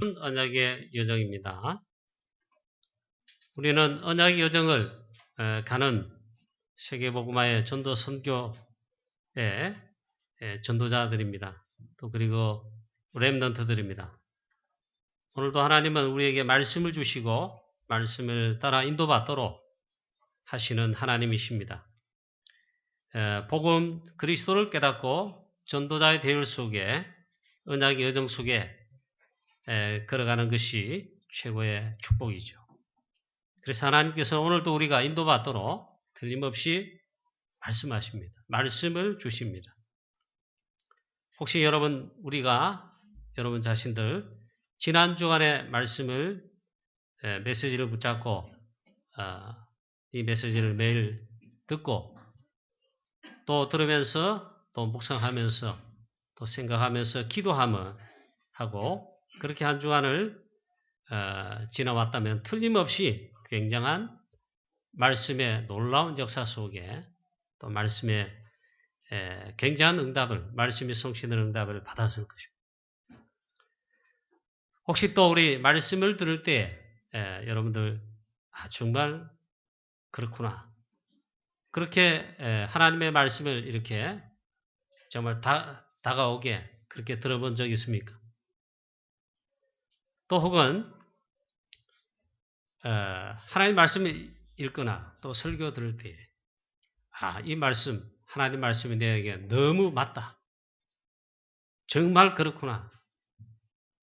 언약의 여정입니다. 우리는 언약의 여정을 가는 세계복음화의 전도 선교의 전도자들입니다. 또 그리고 렘넌트들입니다. 오늘도 하나님은 우리에게 말씀을 주시고 말씀을 따라 인도받도록 하시는 하나님이십니다. 복음 그리스도를 깨닫고 전도자의 대열 속에 언약의 여정 속에 걸어가는 것이 최고의 축복이죠. 그래서 하나님께서 오늘도 우리가 인도받도록 틀림없이 말씀하십니다. 말씀을 주십니다. 혹시 우리가 여러분 자신들 지난 주간의 말씀을 메시지를 붙잡고 이 메시지를 매일 듣고 또 들으면서 또 묵상하면서 또 생각하면서 기도하고 그렇게 한 주간을 지나왔다면 틀림없이 굉장한 말씀의 놀라운 역사 속에 또 말씀의 굉장한 응답을, 말씀이 성취되는 응답을 받았을 것입니다. 혹시 또 우리 말씀을 들을 때 여러분들 정말 그렇구나. 그렇게 하나님의 말씀을 이렇게 정말 다가오게 그렇게 들어본 적 있습니까? 또 혹은 하나님의 말씀을 읽거나 또 설교 들을 때 이 말씀, 하나님 말씀이 내게 너무 맞다. 정말 그렇구나.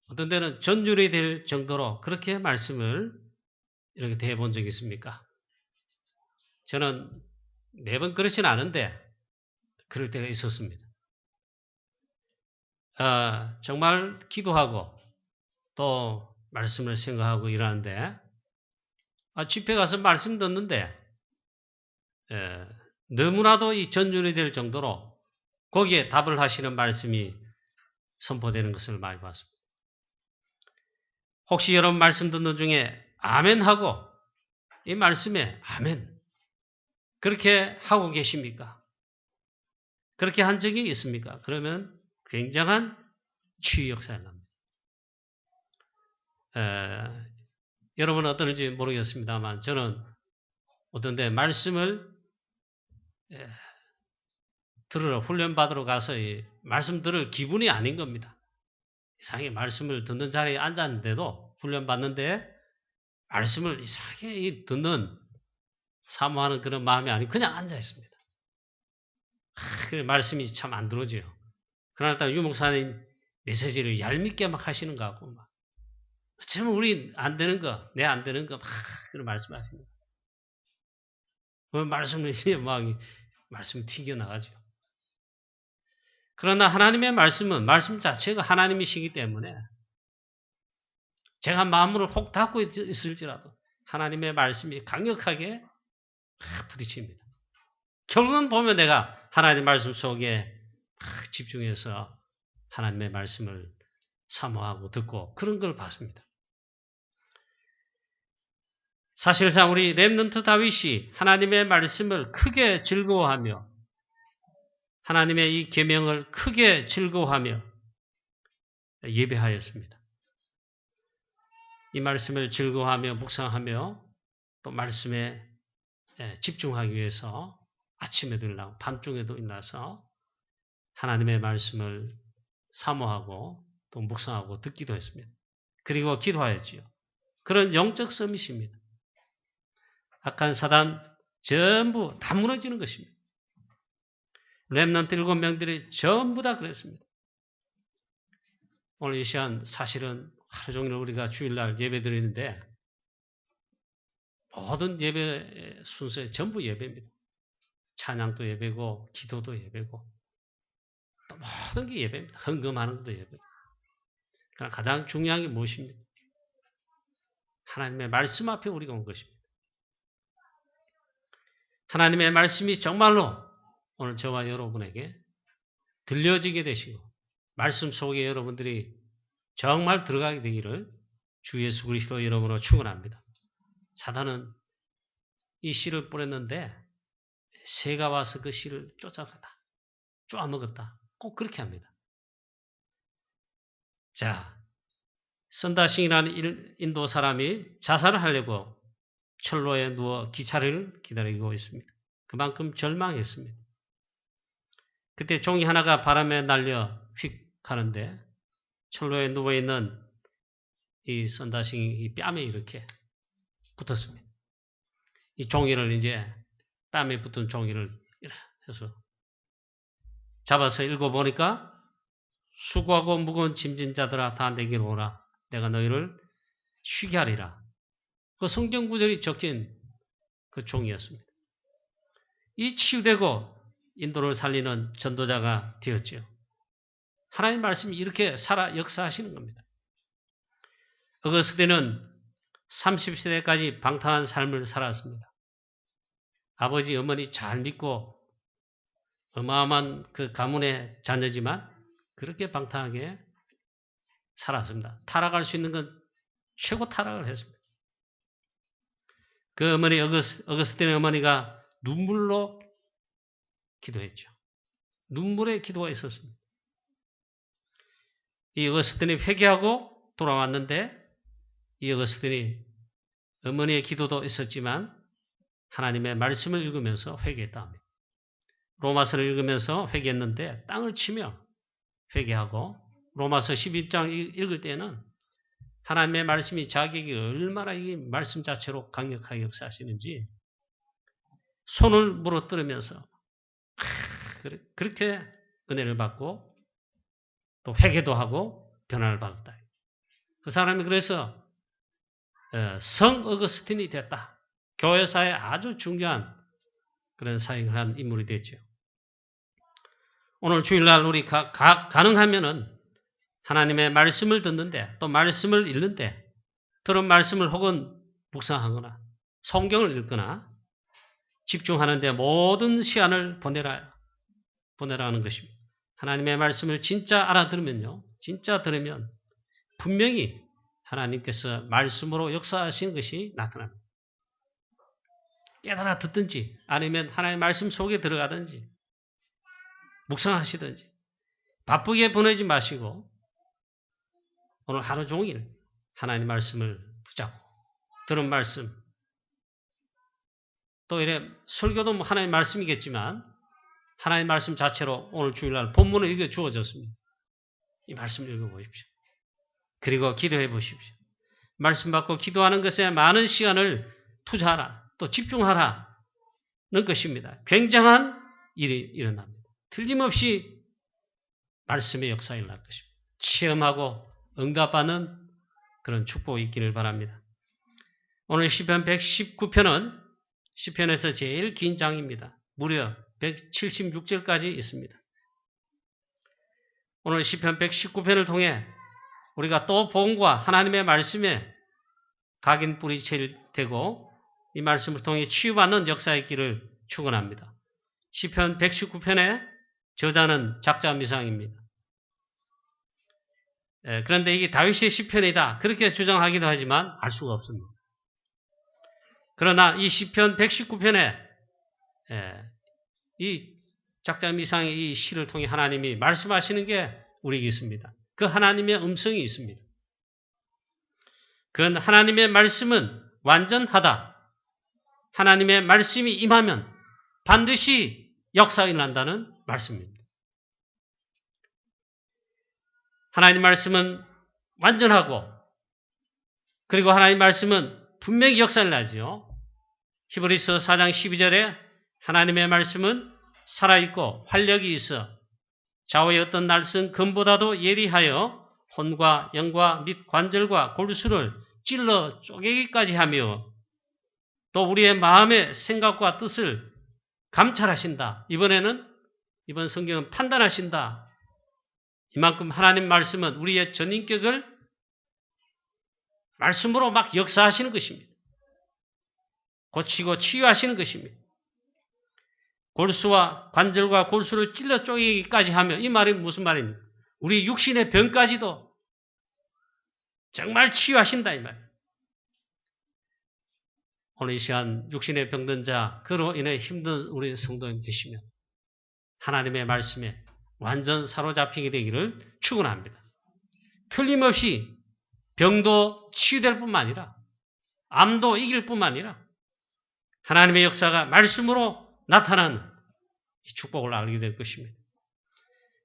어떤 때는 전율이 될 정도로 그렇게 말씀을 이렇게 대해본 적이 있습니까? 저는 매번 그렇진 않은데 그럴 때가 있었습니다. 정말 기도하고 또 말씀을 생각하고 일하는데 집회 가서 말씀 듣는데 너무나도 이 전율이 될 정도로 거기에 답을 하시는 말씀이 선포되는 것을 많이 봤습니다. 혹시 여러분 말씀 듣는 중에 아멘 하고 이 말씀에 아멘 그렇게 하고 계십니까? 그렇게 한 적이 있습니까? 그러면 굉장한 치유 역사가 납니다. 여러분은 어떤지 모르겠습니다만 저는 어떤데 말씀을 들으러 훈련받으러 가서 이 말씀 들을 기분이 아닌 겁니다. 이상하게 말씀을 듣는 자리에 앉았는데도 훈련받는데 말씀을 이상하게 듣는 사모하는 그런 마음이 아니고 그냥 앉아 있습니다. 그래 말씀이 참 안 들어오죠. 그날따라 유목사님 메시지를 얄밉게 막 하시는 것 같고 막 어쩌면 우리 안 되는 거, 내 안 되는 거 막 그런 말씀하시는 거. 말씀을 이제 막 말씀이 튀겨나가죠. 그러나 하나님의 말씀은 말씀 자체가 하나님이시기 때문에 제가 마음을 혹 닫고 있을지라도 하나님의 말씀이 강력하게 부딪힙니다. 결국은 보면 내가 하나님의 말씀 속에 집중해서 하나님의 말씀을 사모하고 듣고 그런 걸 봤습니다. 사실상 우리 렘넌트 다윗이 하나님의 말씀을 크게 즐거워하며 하나님의 이 계명을 크게 즐거워하며 예배하였습니다. 이 말씀을 즐거워하며 묵상하며 또 말씀에 집중하기 위해서 아침에도 일어나고 밤중에도 일어나서 하나님의 말씀을 사모하고 또 묵상하고 듣기도 했습니다. 그리고 기도하였지요. 그런 영적 서밋입니다. 악한 사단 전부 다 무너지는 것입니다. 렘넌트 7명들이 전부 다 그랬습니다. 오늘 이 시간 사실은 하루 종일 우리가 주일날 예배 드리는데 모든 예배 순서에 전부 예배입니다. 찬양도 예배고 기도도 예배고 또 모든 게 예배입니다. 헌금하는 것도 예배입니다. 그러나 가장 중요한 게 무엇입니까? 하나님의 말씀 앞에 우리가 온 것입니다. 하나님의 말씀이 정말로 오늘 저와 여러분에게 들려지게 되시고 말씀 속에 여러분들이 정말 들어가게 되기를 주 예수 그리스도 이름으로 축원합니다. 사단은 이 씨를 뿌렸는데 새가 와서 그 씨를 쫓아갔다. 쪼아먹었다. 꼭 그렇게 합니다. 자, 선다싱이라는 인도 사람이 자살을 하려고 철로에 누워 기차를 기다리고 있습니다. 그만큼 절망했습니다. 그때 종이 하나가 바람에 날려 휙 가는데 철로에 누워있는 이 선다싱이 이 뺨에 이렇게 붙었습니다. 이 종이를 이제 뺨에 붙은 종이를 해서 잡아서 읽어보니까 수고하고 무거운 짐진 자들아 다 내게로 오라. 내가 너희를 쉬게 하리라. 그 성경 구절이 적힌 그 종이었습니다. 이 치유되고 인도를 살리는 전도자가 되었죠. 하나님 말씀이 이렇게 살아 역사하시는 겁니다. 어거스틴은 30세대까지 방탕한 삶을 살았습니다. 아버지, 어머니 잘 믿고 어마어마한 그 가문의 자녀지만 그렇게 방탕하게 살았습니다. 타락할 수 있는 건 최고 타락을 했습니다. 그 어머니, 어거스틴의 어머니가 눈물로 기도했죠. 눈물의 기도가 있었습니다. 이 어거스틴이 회개하고 돌아왔는데 이 어거스틴이 어머니의 기도도 있었지만 하나님의 말씀을 읽으면서 회개했다 합니다. 로마서를 읽으면서 회개했는데 땅을 치며 회개하고 로마서 11장 읽을 때는 하나님의 말씀이 자기에게 얼마나 이 말씀 자체로 강력하게 역사하시는지 손을 물어뜯으면서 그렇게 은혜를 받고 또 회개도 하고 변화를 받았다. 그 사람이 그래서 성 어거스틴이 됐다. 교회사에 아주 중요한 그런 사역을 한 인물이 됐죠. 오늘 주일날 우리 가능하면은 하나님의 말씀을 듣는데 또 말씀을 읽는데 들은 말씀을 혹은 묵상하거나 성경을 읽거나 집중하는데 모든 시간을 보내라는 것입니다. 하나님의 말씀을 진짜 알아들으면요. 진짜 들으면 분명히 하나님께서 말씀으로 역사하시는 것이 나타납니다. 깨달아 듣든지 아니면 하나님의 말씀 속에 들어가든지 묵상하시든지 바쁘게 보내지 마시고 오늘 하루 종일 하나님 말씀을 붙잡고 들은 말씀 또 이래 설교도 하나님 말씀이겠지만 하나님 말씀 자체로 오늘 주일날 본문을 읽어 주어졌습니다. 이 말씀을 읽어보십시오. 그리고 기도해 보십시오. 말씀 받고 기도하는 것에 많은 시간을 투자하라. 또 집중하라는 것입니다. 굉장한 일이 일어납니다. 틀림없이 말씀의 역사가 일어날 것입니다. 체험하고 응답받는 그런 축복이 있기를 바랍니다. 오늘 시편 119편은 시편에서 제일 긴 장입니다. 무려 176절까지 있습니다. 오늘 시편 119편을 통해 우리가 또 복음과 하나님의 말씀에 각인뿌리 되고 이 말씀을 통해 치유받는 역사의 있기를 축원합니다. 시편 119편의 저자는 작자 미상입니다. 그런데 이게 다윗의 시편이다 그렇게 주장하기도 하지만 알 수가 없습니다. 그러나 이 시편 119편에 이 작자 미상의 이 시를 통해 하나님이 말씀하시는 게 우리에게 있습니다. 그 하나님의 음성이 있습니다. 그런 하나님의 말씀은 완전하다. 하나님의 말씀이 임하면 반드시 역사가 일어난다는 말씀입니다. 하나님 말씀은 완전하고 그리고 하나님 말씀은 분명히 역사를 나죠. 히브리서 4장 12절에 하나님의 말씀은 살아있고 활력이 있어 좌우의 어떤 날선 금보다도 예리하여 혼과 영과 및 관절과 골수를 찔러 쪼개기까지 하며 또 우리의 마음의 생각과 뜻을 감찰하신다. 이번 성경은 판단하신다. 이만큼 하나님 말씀은 우리의 전인격을 말씀으로 막 역사하시는 것입니다. 고치고 치유하시는 것입니다. 골수와 관절과 골수를 찔러 쪼개기까지 하며 이 말이 무슨 말입니까? 우리 육신의 병까지도 정말 치유하신다 이 말이에요. 오늘 이 시간 육신의 병든 자 그로 인해 힘든 우리 성도님 계시면 하나님의 말씀에 완전 사로잡히게 되기를 축원합니다. 틀림없이 병도 치유될 뿐만 아니라 암도 이길 뿐만 아니라 하나님의 역사가 말씀으로 나타나는 이 축복을 알게 될 것입니다.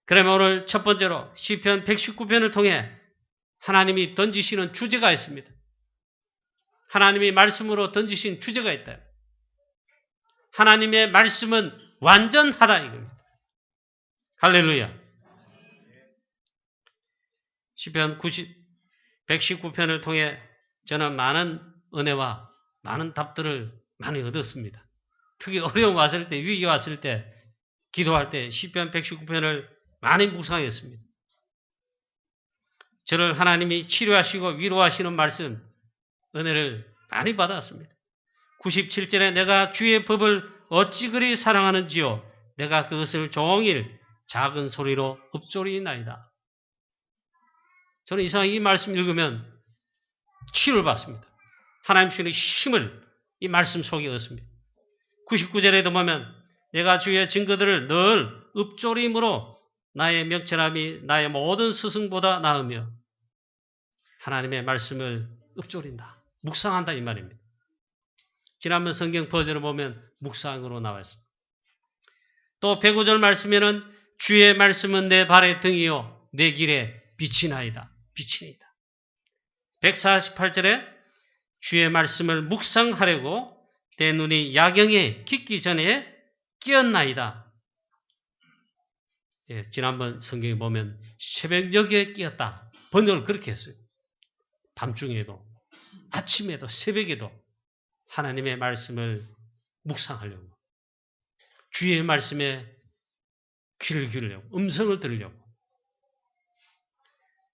그러면 오늘 첫 번째로 시편 119편을 통해 하나님이 던지시는 주제가 있습니다. 하나님이 말씀으로 던지신 주제가 있다. 하나님의 말씀은 완전하다 이겁니다. 할렐루야. 시편 119편을 통해 저는 많은 은혜와 많은 답들을 많이 얻었습니다. 특히 어려움 왔을 때, 위기 왔을 때, 기도할 때 시편 119편을 많이 묵상했습니다. 저를 하나님이 치료하시고 위로하시는 말씀, 은혜를 많이 받았습니다. 97절에 내가 주의 법을 어찌 그리 사랑하는지요. 내가 그것을 종일 작은 소리로 읊조리나이다. 저는 이상하게 이 말씀 읽으면 치유를 받습니다. 하나님 주시는 힘을 이 말씀 속에 얻습니다. 99절에도 보면 내가 주의 증거들을 늘 읊조림으로 나의 명철함이 나의 모든 스승보다 나으며 하나님의 말씀을 읊조린다. 묵상한다 이 말입니다. 지난번 성경 버전을 보면 묵상으로 나와 있습니다. 또 105절 말씀에는 주의 말씀은 내 발의 등이요 내 길에 빛이나이다. 빛이니이다. 148절에 주의 말씀을 묵상하려고 내 눈이 야경에 깊기 전에 끼었나이다. 예, 지난번 성경에 보면 새벽녘에 끼었다. 번역을 그렇게 했어요. 밤중에도 아침에도 새벽에도 하나님의 말씀을 묵상하려고 주의 말씀에 귀를 기울이려고 음성을 들으려고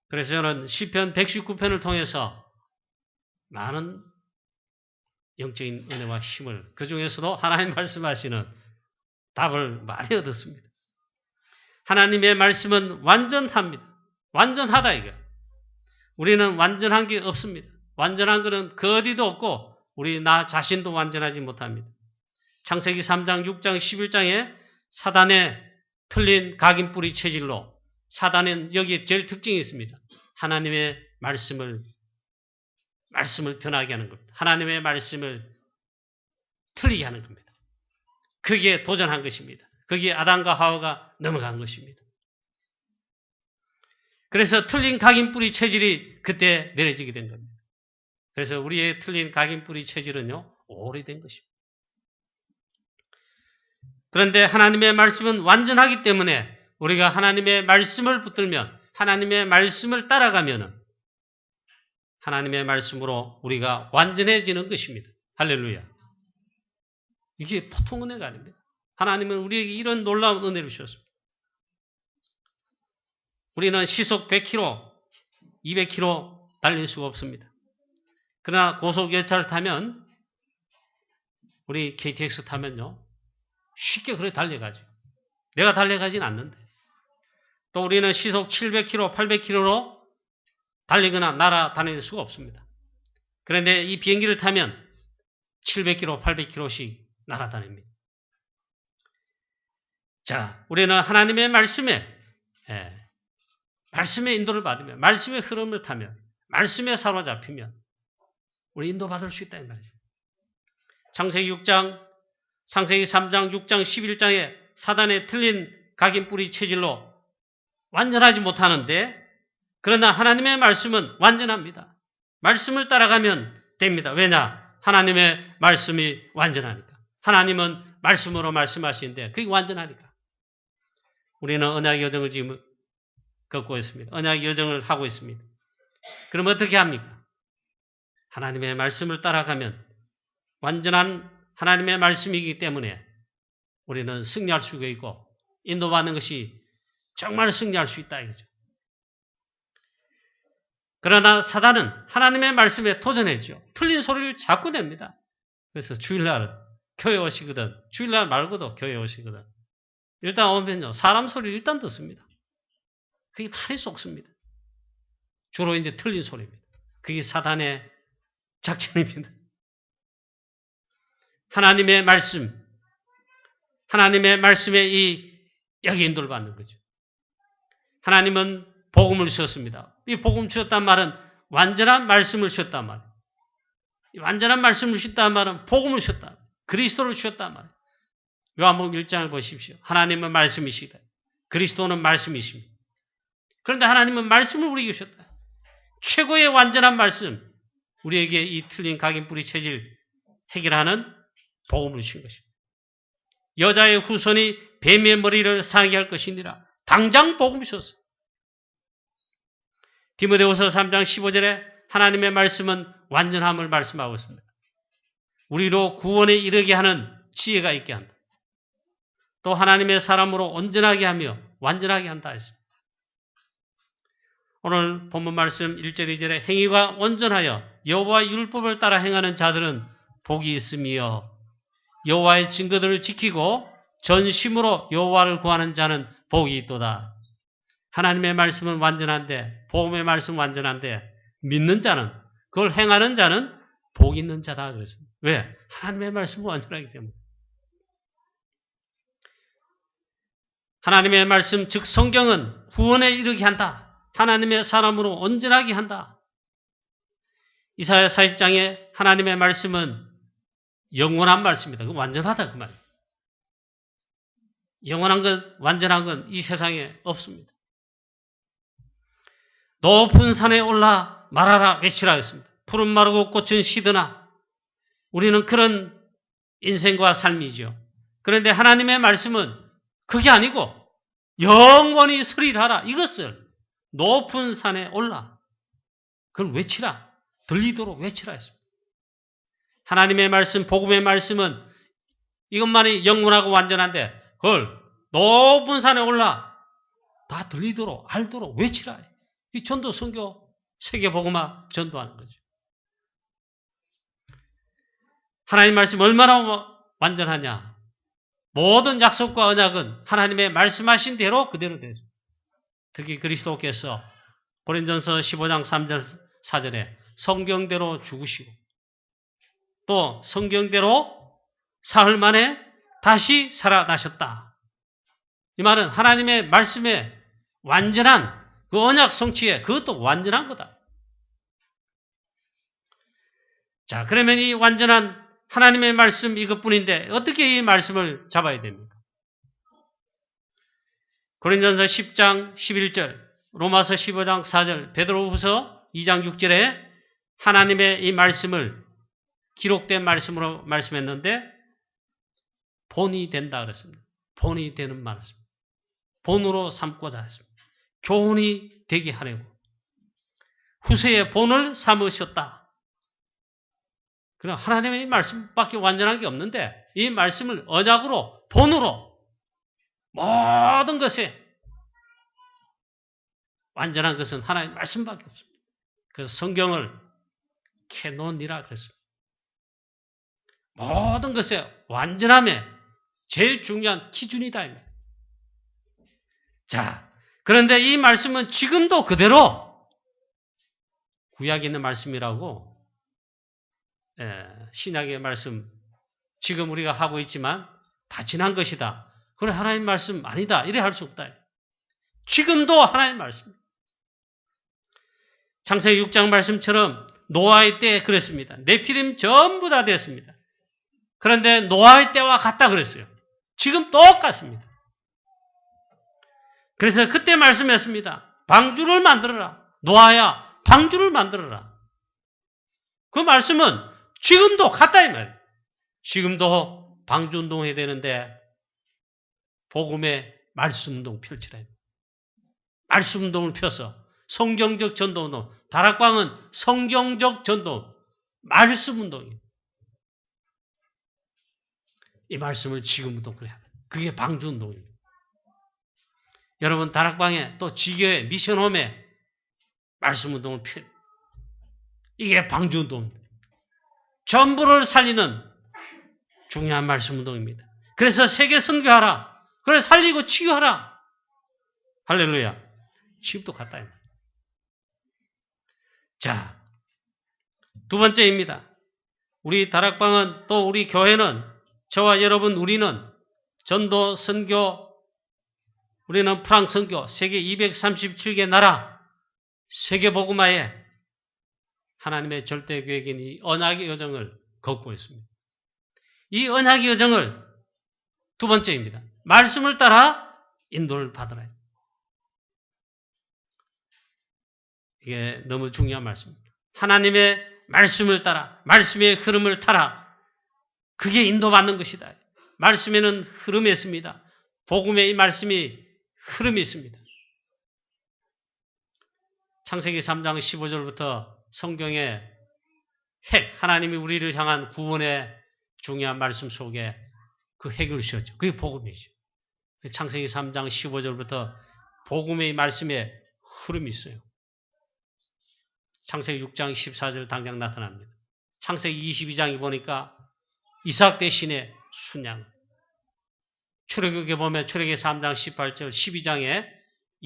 그래서 저는 시편 119편을 통해서 많은 영적인 은혜와 힘을 그 중에서도 하나님 말씀하시는 답을 많이 얻었습니다. 하나님의 말씀은 완전합니다. 완전하다 이거. 우리는 완전한 게 없습니다. 완전한 것은 그 어디도 없고 우리 나 자신도 완전하지 못합니다. 창세기 3장, 6장, 11장에 사단의 틀린 각인뿌리 체질로 사단은 여기에 제일 특징이 있습니다. 하나님의 말씀을 변하게 하는 겁니다. 하나님의 말씀을 틀리게 하는 겁니다. 거기에 도전한 것입니다. 거기에 아담과 하와가 넘어간 것입니다. 그래서 틀린 각인뿌리 체질이 그때 내려지게 된 겁니다. 그래서 우리의 틀린 각인뿌리 체질은요, 오래된 것입니다. 그런데 하나님의 말씀은 완전하기 때문에 우리가 하나님의 말씀을 붙들면, 하나님의 말씀을 따라가면 하나님의 말씀으로 우리가 완전해지는 것입니다. 할렐루야. 이게 보통 은혜가 아닙니다. 하나님은 우리에게 이런 놀라운 은혜를 주셨습니다. 우리는 시속 100km, 200km 달릴 수가 없습니다. 그러나 고속열차를 타면 우리 KTX 타면요. 쉽게 그래 달려가죠. 내가 달려가진 않는데. 또 우리는 시속 700km, 800km로 달리거나 날아다닐 수가 없습니다. 그런데 이 비행기를 타면 700km, 800km씩 날아다닙니다. 자, 우리는 하나님의 말씀에 말씀의 인도를 받으면, 말씀의 흐름을 타면, 말씀에 사로잡히면 우리 인도받을 수 있다 이 말이죠. 창세기 6장, 창세기 3장, 6장, 11장에 사단의 틀린 각인뿌리 체질로 완전하지 못하는데 그러나 하나님의 말씀은 완전합니다. 말씀을 따라가면 됩니다. 왜냐? 하나님의 말씀이 완전하니까. 하나님은 말씀으로 말씀하시는데 그게 완전하니까. 우리는 언약의 여정을 지금 걷고 있습니다. 언약의 여정을 하고 있습니다. 그럼 어떻게 합니까? 하나님의 말씀을 따라가면 완전한 하나님의 말씀이기 때문에 우리는 승리할 수가 있고 인도받는 것이 정말 승리할 수 있다 이거죠. 그러나 사단은 하나님의 말씀에 도전했죠. 틀린 소리를 자꾸 냅니다. 그래서 주일날 교회 오시거든. 주일날 말고도 교회 오시거든. 일단 오면요. 사람 소리를 일단 듣습니다. 그게 많이 속습니다. 주로 이제 틀린 소리입니다. 그게 사단의 작전입니다. 하나님의 말씀, 하나님의 말씀에 여기 인도를 받는 거죠. 하나님은 복음을 주셨습니다. 이 복음 주셨단 말은 완전한 말씀을 주셨단 말이에요. 완전한 말씀을 주셨단 말은 복음을 주셨다. 그리스도를 주셨단 말이에요. 요한복음 1장을 보십시오. 하나님은 말씀이시다. 그리스도는 말씀이십니다. 그런데 하나님은 말씀을 우리에게 주셨다. 최고의 완전한 말씀, 우리에게 이 틀린 각인뿌리 체질 해결하는 복음을 주신 것입니다. 여자의 후손이 뱀의 머리를 상하게 할 것이니라. 당장 복음 주셨어요. 디모데후서 3장 15절에 하나님의 말씀은 완전함을 말씀하고 있습니다. 우리로 구원에 이르게 하는 지혜가 있게 한다. 또 하나님의 사람으로 온전하게 하며 완전하게 한다 했습니다. 오늘 본문 말씀 1절 2절에 행위가 온전하여 여호와의 율법을 따라 행하는 자들은 복이 있으며 여호와의 증거들을 지키고 전심으로 여호와를 구하는 자는 복이 있도다. 하나님의 말씀은 완전한데, 복음의 말씀은 완전한데 믿는 자는, 그걸 행하는 자는 복 있는 자다 그랬습니다. 왜? 하나님의 말씀은 완전하기 때문에. 하나님의 말씀, 즉 성경은 구원에 이르게 한다. 하나님의 사람으로 온전하게 한다. 이사야 40장에 하나님의 말씀은 영원한 말씀이다. 그 완전하다 그 말이에요. 영원한 것, 완전한 건 이 세상에 없습니다. 높은 산에 올라 말하라 외치라 했습니다. 푸른 마르고 꽃은 시드나. 우리는 그런 인생과 삶이죠. 그런데 하나님의 말씀은 그게 아니고 영원히 서리하라. 이것을 높은 산에 올라. 그걸 외치라. 들리도록 외치라 했습니다. 하나님의 말씀, 복음의 말씀은 이것만이 영원하고 완전한데 그걸 높은 산에 올라 다 들리도록 알도록 외치라. 이 전도, 선교, 세계복음화 전도하는 거죠. 하나님 말씀 얼마나 완전하냐. 모든 약속과 언약은 하나님의 말씀하신 대로 그대로 되었습니다. 특히 그리스도께서 고린전서 15장 3절 4절에 성경대로 죽으시고 또 성경대로 사흘 만에 다시 살아나셨다. 이 말은 하나님의 말씀에 완전한 그 언약 성취에 그것도 완전한 거다. 자, 그러면 이 완전한 하나님의 말씀 이것뿐인데 어떻게 이 말씀을 잡아야 됩니까? 고린전서 10장 11절, 로마서 15장 4절, 베드로후서 2장 6절에 하나님의 이 말씀을 기록된 말씀으로 말씀했는데 본이 된다 그랬습니다. 본이 되는 말씀. 본으로 삼고자 했습니다. 교훈이 되게 하려고. 후세의 본을 삼으셨다. 그럼 하나님의 이 말씀밖에 완전한 게 없는데 이 말씀을 언약으로, 본으로 모든 것에 완전한 것은 하나님의 말씀밖에 없습니다. 그래서 성경을 캐논이라 그랬습니다. 모든 것에 완전함에 제일 중요한 기준이다. 자, 그런데 이 말씀은 지금도 그대로 구약에 있는 말씀이라고 신약의 말씀 지금 우리가 하고 있지만 다 지난 것이다. 그래 하나님 말씀 아니다. 이래 할 수 없다. 지금도 하나님 말씀. 창세기 6장 말씀처럼 노아의 때에 그랬습니다. 네피림 전부 다 됐습니다. 그런데 노아의 때와 같다 그랬어요. 지금 똑같습니다. 그래서 그때 말씀했습니다. 방주를 만들어라. 노아야, 방주를 만들어라. 그 말씀은 지금도 같다 이 말이에요. 지금도 방주운동 해야 되는데 복음의 말씀운동 펼치라. 말씀운동을 펴서 성경적 전도운동. 다락방은 성경적 전도, 말씀운동이에요. 이 말씀을 지금부터 그래야 돼요. 그게 방주운동입니다. 여러분 다락방에 또 지교회, 미션홈에 말씀운동을 펴. 이게 방주운동입니다. 전부를 살리는 중요한 말씀운동입니다. 그래서 세계 선교하라. 그래 살리고 치유하라. 할렐루야. 지금도 같다. 자, 두 번째입니다. 우리 다락방은 또 우리 교회는 저와 여러분 우리는 전도 선교 우리는 프랑스 선교 세계 237개 나라 세계 복음화에 하나님의 절대 계획인 이 언약의 여정을 걷고 있습니다. 이 언약의 여정을 두 번째입니다. 말씀을 따라 인도를 받으라. 이게 너무 중요한 말씀입니다. 하나님의 말씀을 따라, 말씀의 흐름을 타라. 그게 인도받는 것이다. 말씀에는 흐름이 있습니다. 복음의 이 말씀이 흐름이 있습니다. 창세기 3장 15절부터 성경의 핵, 하나님이 우리를 향한 구원의 중요한 말씀 속에 그 핵을 씌웠죠. 그게 복음이죠. 창세기 3장 15절부터 복음의 말씀에 흐름이 있어요. 창세기 6장 14절 당장 나타납니다. 창세기 22장에 보니까 이삭 대신에 순양. 출애굽에 보면 출애굽 3장 18절 12장에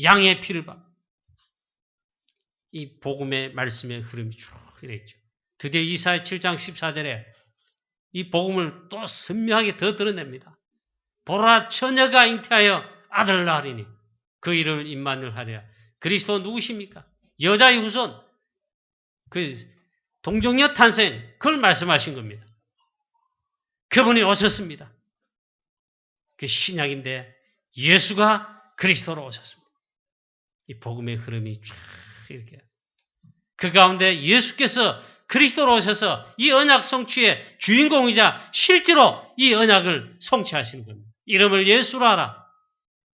양의 피를 봐. 이 복음의 말씀의 흐름이 쭉 이랬죠. 드디어 이사야 7장 14절에 이 복음을 또 선명하게 더 드러냅니다. 보라 처녀가 잉태하여 아들을 낳으리니 그 이름을 임마누엘 하리라. 그리스도 누구십니까? 여자의 후손. 그 동정녀 탄생 그걸 말씀하신 겁니다. 그분이 오셨습니다. 그 신약인데 예수가 그리스도로 오셨습니다. 이 복음의 흐름이 쫙 이렇게 그 가운데 예수께서 그리스도로 오셔서 이 언약 성취의 주인공이자 실제로 이 언약을 성취하시는 겁니다. 이름을 예수로 하라.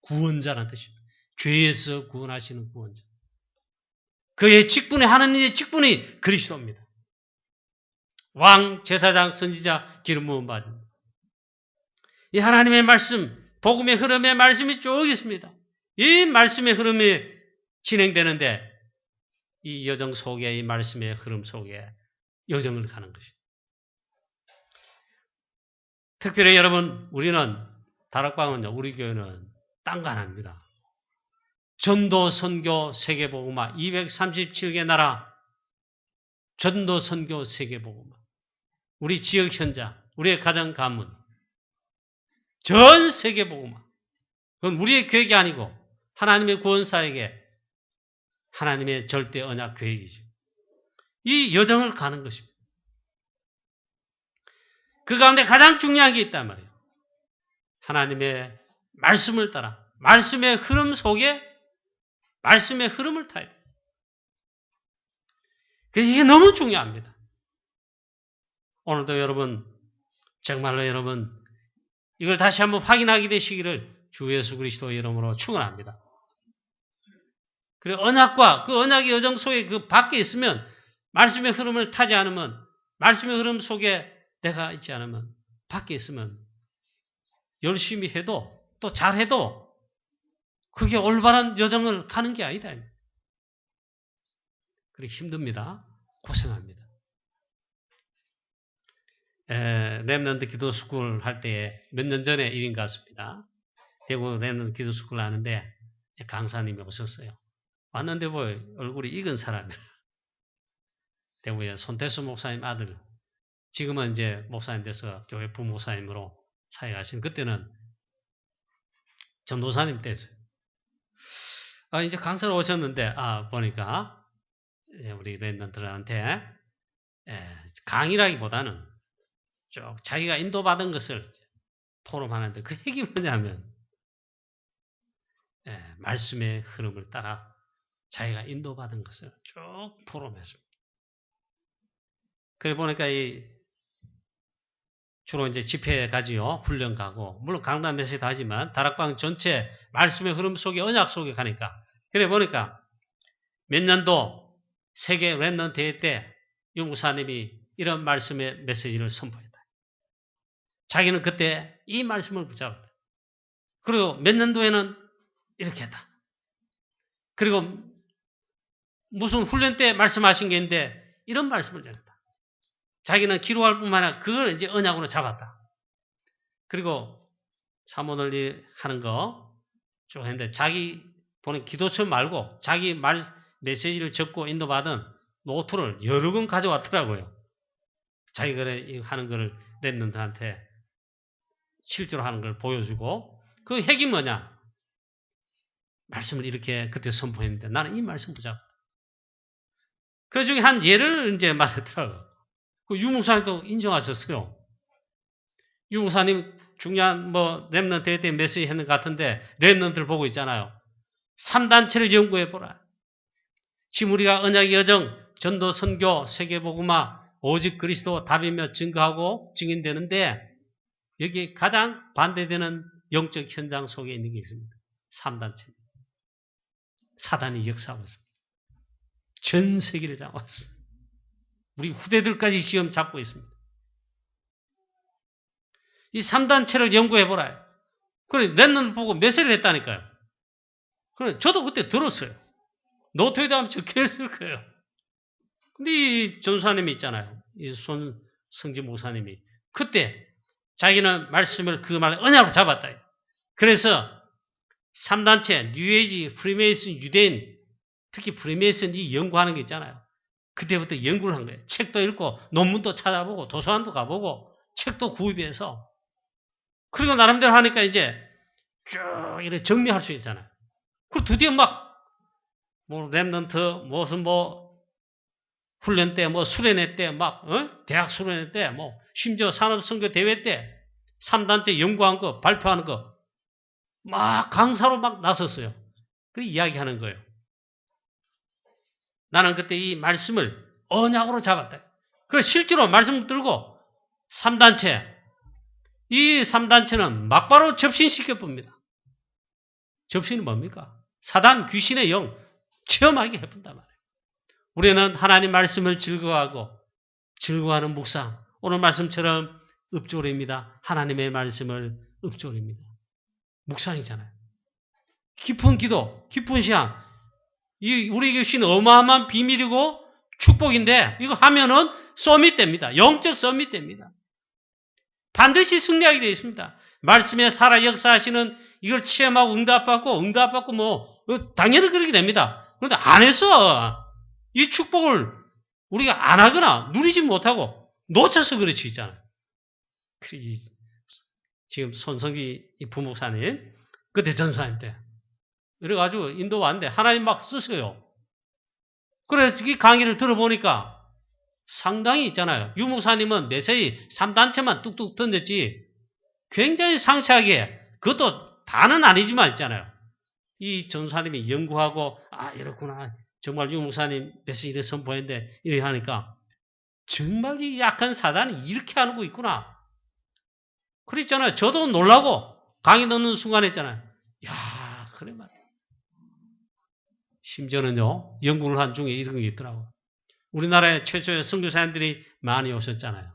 구원자라는 뜻입니다. 죄에서 구원하시는 구원자. 그의 직분이 하나님의 직분이 그리스도입니다. 왕, 제사장, 선지자, 기름 부음 받은 이 하나님의 말씀, 복음의 흐름의 말씀이 쭉 있습니다. 이 말씀의 흐름이 진행되는데 이 여정 속에 이 말씀의 흐름 속에 여정을 가는 것입니다. 특별히 여러분 우리는 다락방은요. 우리 교회는 딴 거 안 합니다. 전도, 선교, 세계복음화 237개 나라 전도, 선교, 세계복음화 우리 지역 현장, 우리의 가정 가문 전 세계복음화 그건 우리의 계획이 아니고 하나님의 구원사에게 하나님의 절대 언약 계획이죠. 이 여정을 가는 것입니다. 그 가운데 가장 중요한 게 있단 말이에요. 하나님의 말씀을 따라 말씀의 흐름 속에 말씀의 흐름을 타야 돼요. 이게 너무 중요합니다. 오늘도 여러분 정말로 여러분 이걸 다시 한번 확인하게 되시기를 주 예수 그리스도 이름으로 축원합니다. 그리고 언약과 그 언약의 여정 속에 그 밖에 있으면 말씀의 흐름을 타지 않으면 말씀의 흐름 속에 내가 있지 않으면 밖에 있으면 열심히 해도 또 잘해도 그게 올바른 여정을 가는 게 아니다. 그리고 힘듭니다. 고생합니다. 렘넌트 기도스쿨 할 때 몇 년 전에 일인 것 같습니다. 대구 렘넌트 기도스쿨 하는데 강사님이 오셨어요. 왔는데 뭐 얼굴이 익은 사람이에요. 대구에 손태수 목사님 아들. 지금은 이제 목사님 돼서 교회 부목사님으로 사역하신 그때는 전도사님 때였어요. 이제 강사로 오셨는데 보니까 이제 우리 렘넌트들한테 강의라기보다는 쭉 자기가 인도받은 것을 포럼하는데 그 핵이 뭐냐면 말씀의 흐름을 따라 자기가 인도받은 것을 쭉 포럼했습니다. 그래 보니까 주로 이제 집회 가지요, 훈련 가고, 물론 강단 메시지도 하지만 다락방 전체 말씀의 흐름 속에 언약 속에 가니까 그래 보니까 몇 년도 세계 렘넌트 대회 때 용구사님이 이런 말씀의 메시지를 선포했다. 자기는 그때 이 말씀을 붙잡았다. 그리고 몇 년도에는 이렇게 했다. 그리고 무슨 훈련 때 말씀하신 게 있는데 이런 말씀을 전했다. 자기는 기록할 뿐만 아니라 그걸 이제 언약으로 잡았다. 그리고 사모널리 하는 거 쭉 했는데 자기 보는 기도처 말고 자기 말 메시지를 적고 인도받은 노트를 여러 권 가져왔더라고요. 자기가 하는 거를 렘넌트한테 실제로 하는 걸 보여주고 그 핵이 뭐냐? 말씀을 이렇게 그때 선포했는데 나는 이 말씀 붙잡았다. 그 중에 한 예를 이제 말했더라고요. 그 유목사님도 인정하셨어요. 유목사님 중요한 렘넌트 때 메시지 했는 것 같은데, 렘넌트를 보고 있잖아요. 3단체를 연구해보라. 지금 우리가 언약의 여정, 전도, 선교, 세계복음화, 오직 그리스도 답이며 증거하고 증인되는데, 여기 가장 반대되는 영적 현장 속에 있는 게 있습니다. 3단체. 사단이 역사하고 있습니다. 전 세계를 잡고 있습니다. 우리 후대들까지 시험 잡고 있습니다. 이 3단체를 연구해보라. 그래, 렘넌트 보고 메시지를 했다니까요. 그래, 저도 그때 들었어요. 노트에도 하면 적혀있을 거예요. 근데 이 전사님이 있잖아요. 이 손성지 목사님이. 그때 자기는 말씀을 그 말 언약으로 잡았다. 그래서 3단체, 뉴에이지, 프리메이슨, 유대인, 특히 프리메이슨이 연구하는 게 있잖아요. 그때부터 연구를 한 거예요. 책도 읽고, 논문도 찾아보고, 도서관도 가보고, 책도 구입해서. 그리고 나름대로 하니까 이제 쭉 이렇게 정리할 수 있잖아요. 그리고 드디어 렘넌트, 무슨 훈련 때, 수련회 때, 대학 수련회 때, 심지어 산업선교 대회 때, 3단체 연구한 거, 발표하는 거, 강사로 나섰어요. 그 이야기하는 거예요. 나는 그때 이 말씀을 언약으로 잡았다. 그래서 실제로 말씀 들고 3단체, 이 3단체는 막바로 접신시켜 봅니다. 접신은 뭡니까? 사단 귀신의 영 체험하게 해본단 말이에요. 우리는 하나님 말씀을 즐거워하는 묵상. 오늘 말씀처럼 읍조리입니다. 하나님의 말씀을 읍조리입니다. 묵상이잖아요. 깊은 기도, 깊은 시간. 우리에게 주신 어마어마한 비밀이고 축복인데 이거 하면은 서밋됩니다. 영적 서밋됩니다. 반드시 승리하게 되어 있습니다. 말씀에 살아 역사하시는 이걸 체험하고 응답받고 당연히 그렇게 됩니다. 그런데 안 해서 이 축복을 우리가 안 하거나 누리지 못하고 놓쳐서 그렇지 있잖아요. 지금 손성기 부목사님 그때 전수할 때 그래가지고 인도 왔는데 하나님 막 쓰세요. 그래서 이 강의를 들어보니까 상당히 있잖아요. 유목사님은 메시지 3단체만 뚝뚝 던졌지 굉장히 상세하게 그것도 다는 아니지만 있잖아요. 이 전사님이 연구하고 이렇구나. 정말 유목사님 메시지를 선포했는데 이렇게 하니까 정말 이 약한 사단이 이렇게 하는 거 있구나. 그랬잖아요. 저도 놀라고 강의 듣는 순간에 있잖아요. 야, 그래 말이야. 심지어는요. 연구를 한 중에 이런 게 있더라고요. 우리나라에 최초의 선교사님들이 많이 오셨잖아요.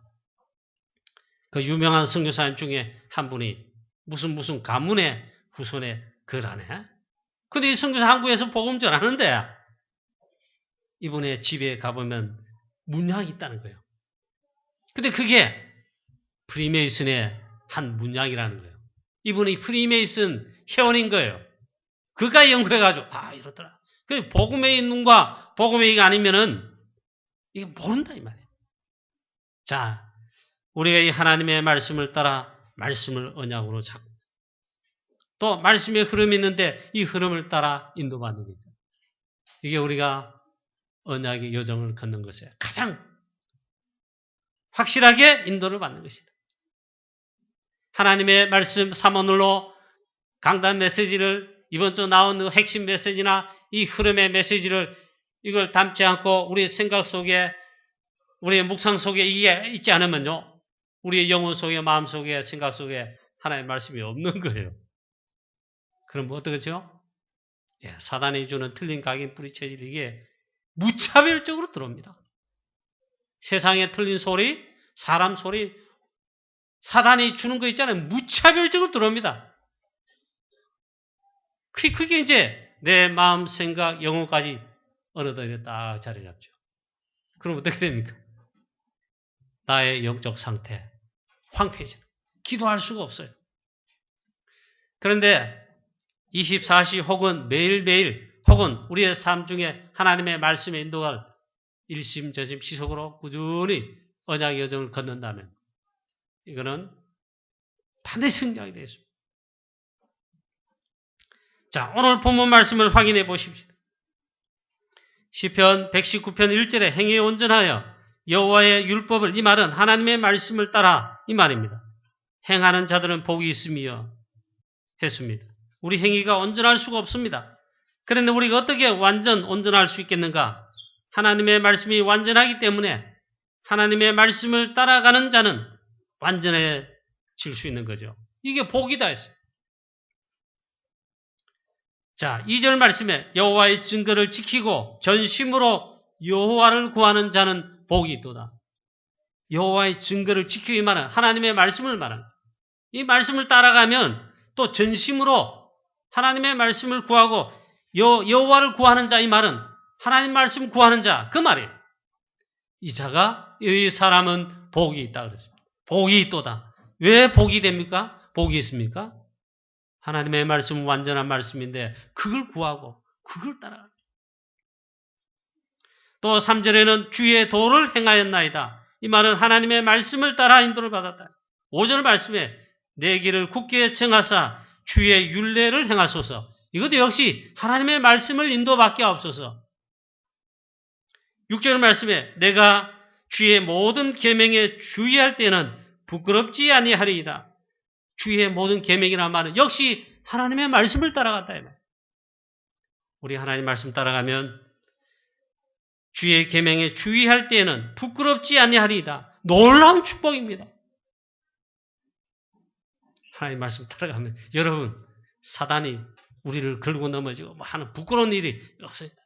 그 유명한 선교사님 중에 한 분이 무슨 가문의 후손의 글하네. 근데 이 선교사 한국에서 복음 전하는데 이분의 집에 가보면 문양이 있다는 거예요. 근데 그게 프리메이슨의 한 문양이라는 거예요. 이분이 프리메이슨 회원인 거예요. 그가 연구해가지고 이렇더라. 그 복음의 눈과 복음의 이가 아니면은 이게 모른다 이 말이에요. 자, 우리가 이 하나님의 말씀을 따라 말씀을 언약으로 잡고 또 말씀의 흐름이 있는데 이 흐름을 따라 인도받는 거죠. 이게 우리가 언약의 여정을 걷는 것에 가장 확실하게 인도를 받는 것이다. 하나님의 말씀 3원으로 강단 메시지를 이번 주 나온 핵심 메시지나 이 흐름의 메시지를 이걸 담지 않고 우리 생각 속에 우리의 묵상 속에 이게 있지 않으면요. 우리의 영혼 속에 마음 속에 생각 속에 하나님의 말씀이 없는 거예요. 그럼 어떡하죠? 사단이 주는 틀린 각인 뿌리체질 이게 무차별적으로 들어옵니다. 세상에 틀린 소리, 사람 소리, 사단이 주는 거 있잖아요. 무차별적으로 들어옵니다. 그게 이제 내 마음, 생각, 영혼까지 어느 덧에 딱 자리 잡죠. 그럼 어떻게 됩니까? 나의 영적 상태, 황폐해져. 기도할 수가 없어요. 그런데 24시 혹은 매일매일 혹은 우리의 삶 중에 하나님의 말씀에 인도할 일심저심 지속으로 꾸준히 언약의 여정을 걷는다면 이거는 반드시 승리하게 되겠습니다. 자, 오늘 본문 말씀을 확인해 보십시오. 시편 119편 1절에 행위에 온전하여 여호와의 율법을, 이 말은 하나님의 말씀을 따라 이 말입니다. 행하는 자들은 복이 있으며 했습니다. 우리 행위가 온전할 수가 없습니다. 그런데 우리가 어떻게 완전 온전할 수 있겠는가? 하나님의 말씀이 완전하기 때문에 하나님의 말씀을 따라가는 자는 완전해질 수 있는 거죠. 이게 복이다 했어요. 자, 2절 말씀에 여호와의 증거를 지키고 전심으로 여호와를 구하는 자는 복이 있도다. 여호와의 증거를 지키고, 이 말은 하나님의 말씀을 말합니다. 이 말씀을 따라가면 또 전심으로 하나님의 말씀을 구하고 여호와를 구하는 자, 이 말은 하나님 말씀 구하는 자, 그 말이에요. 이 사람은 복이 있다 그랬습니다. 복이 있도다. 왜 복이 됩니까? 복이 있습니까? 하나님의 말씀은 완전한 말씀인데 그걸 구하고 그걸 따라갑니다. 또 3절에는 주의 도를 행하였나이다. 이 말은 하나님의 말씀을 따라 인도를 받았다. 5절 말씀에 내 길을 굳게 정하사 주의 율례를 행하소서. 이것도 역시 하나님의 말씀을 인도받게 하옵소서. 6절 말씀에 내가 주의 모든 계명에 주의할 때는 부끄럽지 아니하리이다. 주의 모든 계명이라는 말은 역시 하나님의 말씀을 따라갔다. 우리 하나님 말씀 따라가면 주의 계명에 주의할 때에는 부끄럽지 아니하리이다. 놀라운 축복입니다. 하나님 말씀 따라가면 여러분, 사단이 우리를 긁고 넘어지고 뭐 하는 부끄러운 일이 없습니다.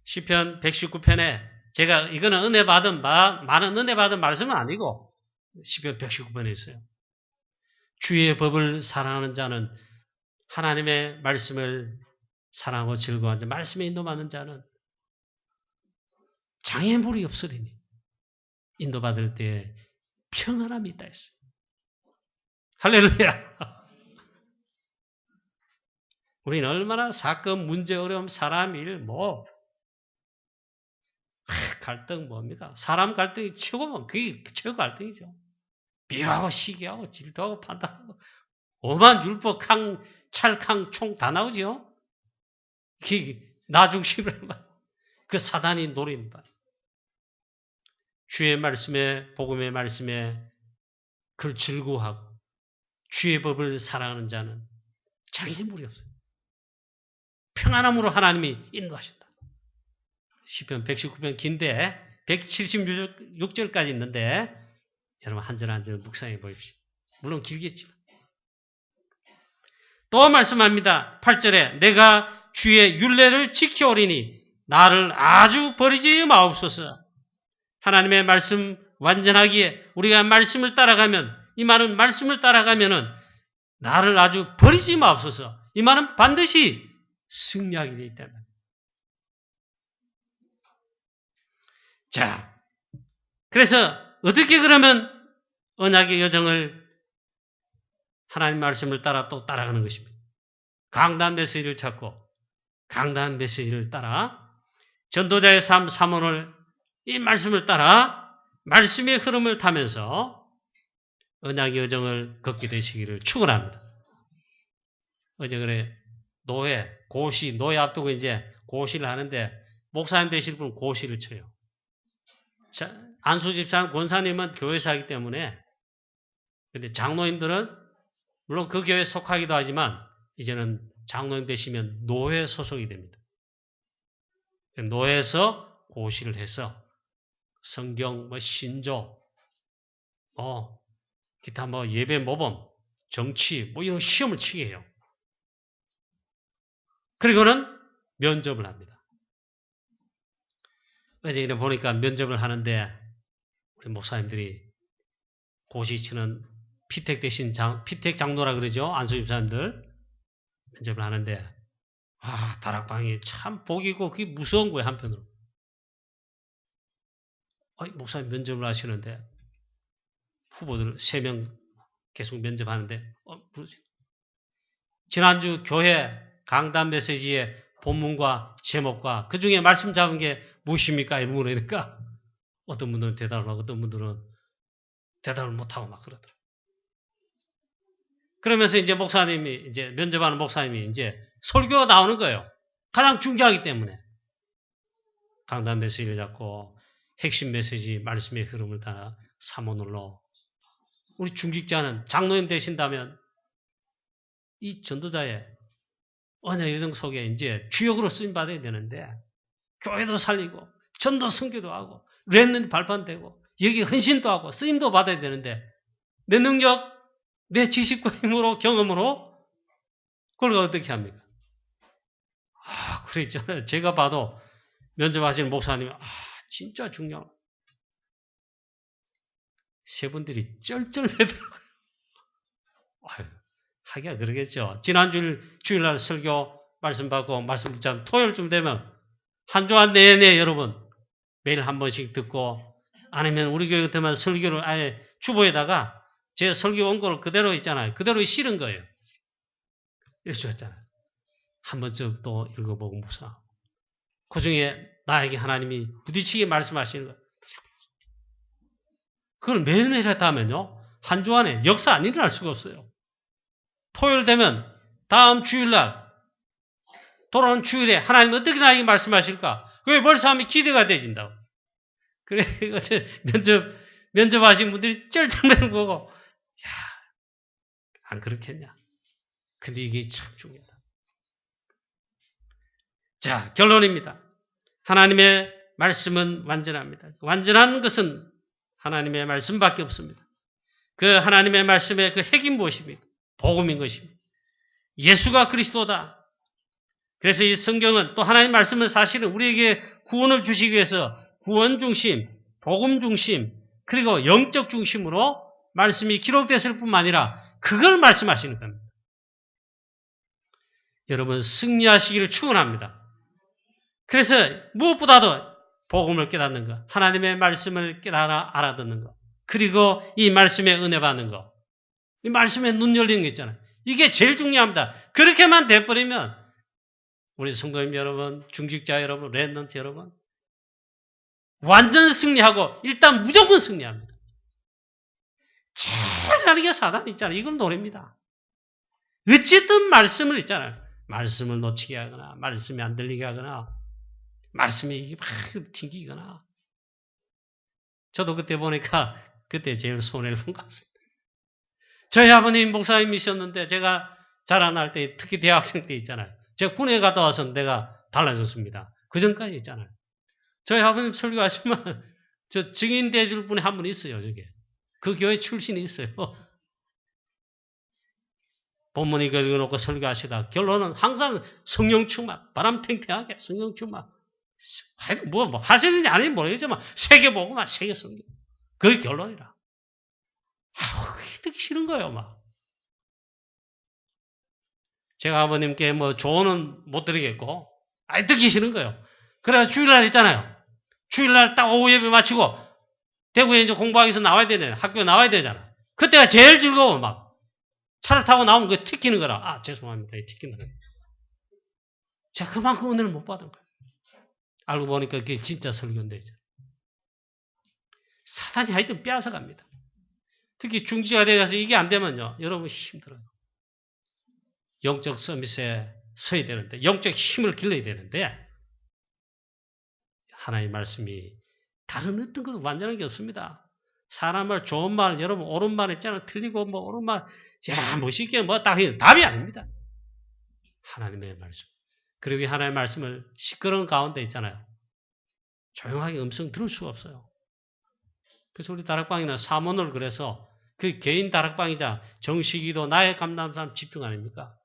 시편 119편에 제가 이거는 많은 은혜 받은 말씀은 아니고 시편 119편에 있어요. 주의 법을 사랑하는 자는, 하나님의 말씀을 사랑하고 즐거워하는 자, 말씀에 인도받는 자는 장애물이 없으리니 인도받을 때에 평안함이 있다 했어요. 할렐루야. 우리는 얼마나 사건, 문제, 어려움, 사람 일, 갈등 뭡니까? 사람 갈등이 최고면 그게 최고 갈등이죠. 비하고 시기하고 질투하고 판단하고 오만 율법, 찰캉, 총 다 나오죠. 나 중심으로 그 사단이 노리는 바. 주의 말씀에, 복음의 말씀에 그걸 즐거워하고 주의 법을 사랑하는 자는 장애물이 없어요. 평안함으로 하나님이 인도하신다. 시편 119편 긴데 176절까지 있는데 여러분 한 절 한 절 묵상해 보십시오. 물론 길겠지만. 또 말씀합니다. 8절에 내가 주의 율례를 지켜오리니 나를 아주 버리지 마옵소서. 하나님의 말씀 완전하기에 우리가 말씀을 따라가면, 이 말은 말씀을 따라가면은 나를 아주 버리지 마옵소서. 이 말은 반드시 승리하게 되어 있다는 말이에요. 자, 그래서 어떻게 그러면 언약의 여정을 하나님 말씀을 따라 또 따라가는 것입니다. 강단 메시지를 찾고 강단 메시지를 따라 전도자의 삶 사모를, 이 말씀을 따라 말씀의 흐름을 타면서 언약의 여정을 걷게 되시기를 축원합니다. 어제 그래 노예 앞두고 이제 고시를 하는데 목사님 되실 분은 고시를 쳐요. 안수 집사님, 권사님은 교회에서 하기 때문에, 근데 장로님들은 물론 그 교회에 속하기도 하지만 이제는 장로님 되시면 노회 소속이 됩니다. 노회에서 고시를 해서 성경, 신조, 기타 예배 모범, 정치, 이런 시험을 치게 해요. 그리고는 면접을 합니다. 어제 이래 보니까 면접을 하는데 우리 목사님들이 고시 치는 피택 대신 피택 장로라 그러죠. 안수 집사님들 면접을 하는데 다락방이 참 복이고 그게 무서운 거예요. 한편으로. 목사님 면접을 하시는데 후보들 3명 계속 면접하는데 지난주 교회 강단 메시지의 본문과 제목과 그 중에 말씀 잡은 게 무엇입니까? 이런 물으니까 어떤 분들은 대답을 하고 어떤 분들은 대답을 못하고 막 그러더라고요. 그러면서 이제 면접하는 목사님이 이제 설교가 나오는 거예요. 가장 중요하기 때문에. 강단 메시지를 잡고 핵심 메시지 말씀의 흐름을 다 사모늘로 우리 중직자는 장로님 되신다면 이 전도자의 언약 여정 속에 이제 주역으로 쓰임 받아야 되는데 교회도 살리고 전도 선교도 하고 렘넌트 발판되고 여기 헌신도 하고 쓰임도 받아야 되는데 내 능력, 내 지식과 힘으로 경험으로 그걸 어떻게 합니까? 그래 있잖아요. 제가 봐도 면접하시는 목사님이 진짜 중요하다. 세 분들이 쩔쩔매더라고요. 하기야 그러겠죠. 지난 주일날 설교 말씀 받고 말씀 붙잡으면 토요일쯤 되면 한 주간 내내 여러분 매일 한 번씩 듣고 아니면 우리 교회 같으면 설교를 아예 주보에다가 제 설교 원고를 그대로 있잖아요. 그대로 실은 거예요. 이렇게 줬잖아요. 한 번쯤 또 읽어보고 묵상하고 그 중에 나에게 하나님이 부딪히게 말씀하시는 거예요. 그걸 매일매일 했다면요. 한 주 안에 역사 안 일어날 수가 없어요. 토요일 되면 다음 주일날 돌아오는 주일에 하나님 어떻게 나에게 말씀하실까? 그게 벌써 하면 기대가 되진다고. 그래 어제 면접하신 분들이 쩔쩔매는 거고 안 그렇겠냐. 근데 이게 참 중요하다. 자, 결론입니다. 하나님의 말씀은 완전합니다. 완전한 것은 하나님의 말씀밖에 없습니다. 그 하나님의 말씀의 그 핵이 무엇입니까? 복음인 것입니다. 예수가 그리스도다. 그래서 이 성경은 또 하나님의 말씀은 사실은 우리에게 구원을 주시기 위해서 구원 중심, 복음 중심, 그리고 영적 중심으로 말씀이 기록됐을 뿐만 아니라 그걸 말씀하시는 겁니다. 여러분 승리하시기를 축원합니다. 그래서 무엇보다도 복음을 깨닫는 것, 하나님의 말씀을 깨달아 알아듣는 것, 그리고 이 말씀에 은혜 받는 것, 이 말씀에 눈 열리는 거 있잖아요. 이게 제일 중요합니다. 그렇게만 돼버리면 우리 성도님 여러분, 중직자 여러분, 렘넌트 여러분 완전 승리하고 일단 무조건 승리합니다. 제일 나리가 사단 있잖아요. 이건 노래입니다. 어쨌든 말씀을 있잖아요. 말씀을 놓치게 하거나 말씀이 안 들리게 하거나 말씀이 막 튕기거나 저도 그때 보니까 그때 제일 손해를 본 것 같습니다. 저희 아버님 목사님이셨는데 제가 자라날 때 특히 대학생 때 있잖아요. 제가 군에 갔다 와서 내가 달라졌습니다. 그 전까지 있잖아요. 저희 아버님 설교하시면 저 증인 대줄 분이 한 분 있어요. 저게. 그 교회 출신이 있어요. 본문 읽어놓고 설교하시다 결론은 항상 성령 충만, 바람 탱탱하게 성령 충만. 뭐 하시는지 아닌지 모르겠지만 세계보고만 세계 성경. 그게 결론이라. 듣기 싫은 거예요, 막. 제가 아버님께 뭐 조언은 못 드리겠고, 듣기 싫은 거예요. 그래서 주일날 있잖아요. 주일날 딱 오후 예배 마치고 대구에 이제 공부하기 위해서 나와야 되잖아요. 학교 나와야 되잖아. 그때가 제일 즐거워, 막. 차를 타고 나오면 그게 튀기는 거라. 죄송합니다. 튀긴다. 제가 그만큼 은혜를 못 받은 거예요. 알고 보니까 그게 진짜 설교인데. 사단이 하여튼 빼앗아갑니다. 특히 중지가 돼가서 이게 안 되면요. 여러분 힘들어요. 영적 서밋에 서야 되는데, 영적 힘을 길러야 되는데, 하나님의 말씀이 다른 어떤 것도 완전한 게 없습니다. 사람 말, 좋은 말, 여러분 옳은 말 있잖아요. 틀리고 뭐 옳은 말, 멋있게 뭐 딱 답이 아닙니다. 하나님의 말씀. 그리고 하나님의 말씀을 시끄러운 가운데 있잖아요. 조용하게 음성 들을 수가 없어요. 그래서 우리 다락방이나 사모를 그래서 그 개인 다락방이자 정식이도 나의 감담 집중 아닙니까?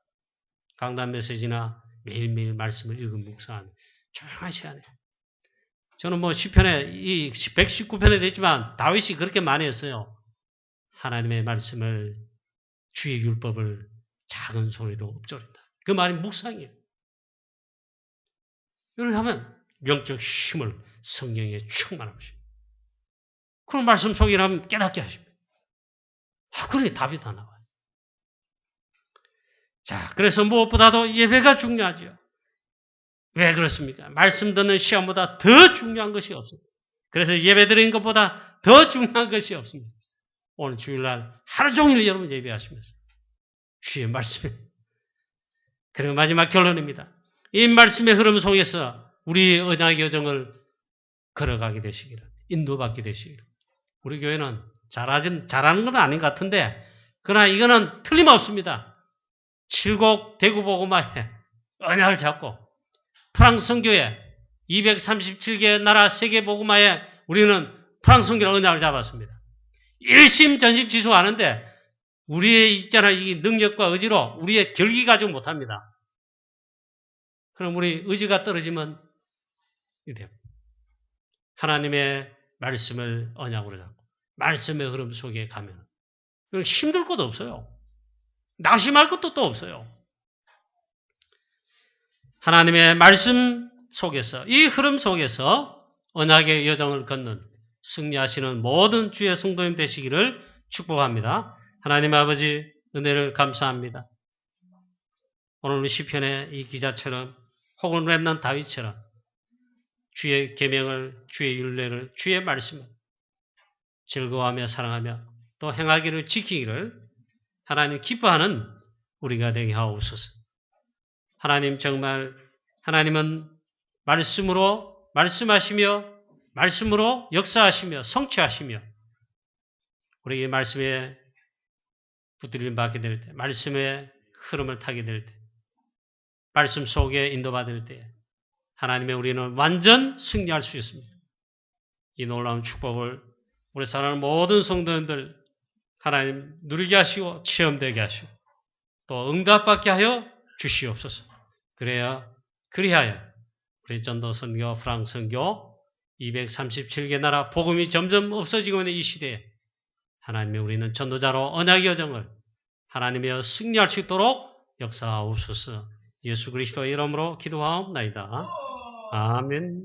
강단 메시지나 매일매일 말씀을 읽은 묵상하면 조용한 시간에. 저는 뭐 시편에 이 119편에 됐지만 다윗이 그렇게 많이 했어요. 하나님의 말씀을 주의 율법을 작은 소리로 읊조린다. 그 말이 묵상이에요. 이렇게 하면 영적 힘을 성령에 충만하십니다. 그런 말씀 속에 하면 깨닫게 하십니다. 그러니 답이 다 나와요. 자, 그래서 무엇보다도 예배가 중요하죠. 왜 그렇습니까? 말씀 듣는 시간보다 더 중요한 것이 없습니다. 그래서 예배 드리는 것보다 더 중요한 것이 없습니다. 오늘 주일날 하루 종일 여러분 예배하시면서 주의 말씀에. 그리고 마지막 결론입니다. 이 말씀의 흐름 속에서 우리의 언약 여정을 걸어가게 되시기를, 인도받게 되시기를. 우리 교회는 잘하는 건 아닌 것 같은데, 그러나 이거는 틀림없습니다. 칠곡 대구복음화에 언약을 잡고 프랑스 선교회 237개 나라 세계복음화에 우리는 프랑스 선교를 언약을 잡았습니다. 일심전심지수하는데 우리의 이 능력과 의지로 우리의 결기 가지고 못합니다. 그럼 우리 의지가 떨어지면 이래요. 하나님의 말씀을 언약으로 잡고 말씀의 흐름 속에 가면 힘들 것도 없어요. 낙심할 것도 또 없어요. 하나님의 말씀 속에서, 이 흐름 속에서 언약의 여정을 걷는 승리하시는 모든 주의 성도님 되시기를 축복합니다. 하나님 아버지 은혜를 감사합니다. 오늘 시편의 이 기자처럼 혹은 렘넌트 다윗처럼 주의 계명을, 주의 율례를, 주의 말씀을 즐거워하며 사랑하며 또 행하기를 지키기를 하나님 기뻐하는 우리가 되게 하옵소서. 하나님 정말 하나님은 말씀으로 말씀하시며 말씀으로 역사하시며 성취하시며 우리 말씀에 붙들림 받게 될 때, 말씀의 흐름을 타게 될 때, 말씀 속에 인도받을 때 하나님의 우리는 완전 승리할 수 있습니다. 이 놀라운 축복을 우리 사랑하는 모든 성도님들 하나님 누리게 하시고 체험되게 하시고 또 응답받게 하여 주시옵소서. 그리하여 우리 전도 선교, 프랑스 선교 237개 나라 복음이 점점 없어지고 있는 이 시대에 하나님의 우리는 전도자로 언약의 여정을 하나님이여 승리할 수 있도록 역사하옵소서. 예수 그리스도의 이름으로 기도하옵나이다. 아멘.